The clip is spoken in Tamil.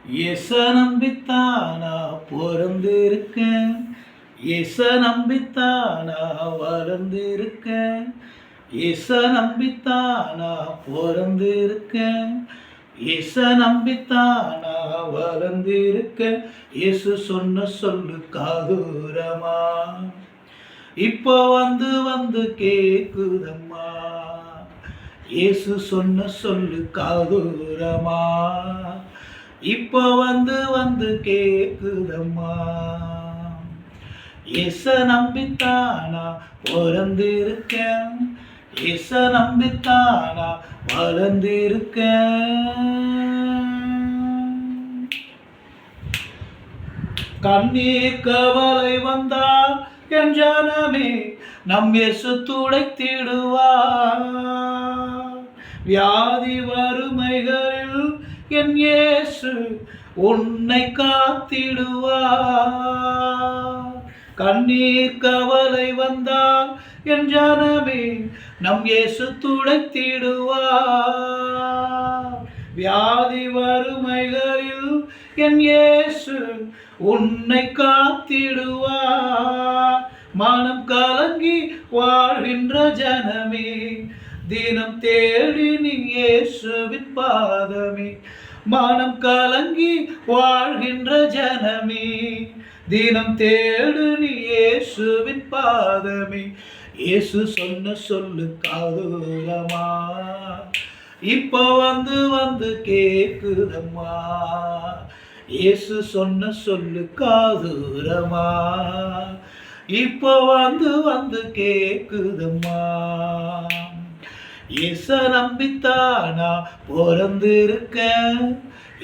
எச நம்பித்தானா பிறந்திருக்கேன், எச நம்பித்தானா வளர்ந்திருக்கேன், எச நம்பித்தானா பிறந்திருக்கேன், எச நம்பித்தானா வளர்ந்திருக்கேன். இயேசு சொன்ன சொல்லு காதூரமா, இப்போ வந்து வந்து கேக்குதம்மா. இயேசு சொன்ன சொல்லு காதூரமா, இப்போ வந்து வந்து கேக்குதம்மா. எச நம்பித்தானா பிறந்திருக்கேன், எச நம்பித்தானா வளர்ந்திருக்கேன். கண்ணீர் கவலை வந்தால் என் ஜனமே நம் இயேசு துடைத்திடுவார். வியாதி வறுமைகளில் என் இயேசு உன்னை காத்திடுவார். கண்ணீர் கவலை வந்தால் என் ஜனமே நம் இயேசு துடைத்திடுவார். வியாதி வறுமைகளில் என் இயேசு உன்னை காத்திடுவார். மனம் கலங்கி வாழ்கின்ற ஜனமே, தினம் தேடி நீ இயேசுவின் பாதமே. மனம் கலங்கி வாழ்கின்ற ஜனமே, தினம் தேடு நீ இயேசுவின் பாதமே. இயேசு சொன்ன சொல்லு காதூரமா, இப்போ வந்து வந்து கேக்குதம்மா. இயேசு சொன்ன சொல்லு காதூரமா, இப்போ வந்து வந்து கேக்குதம்மா. இயேச நம்பித்தானா பிறந்திருக்கேன்,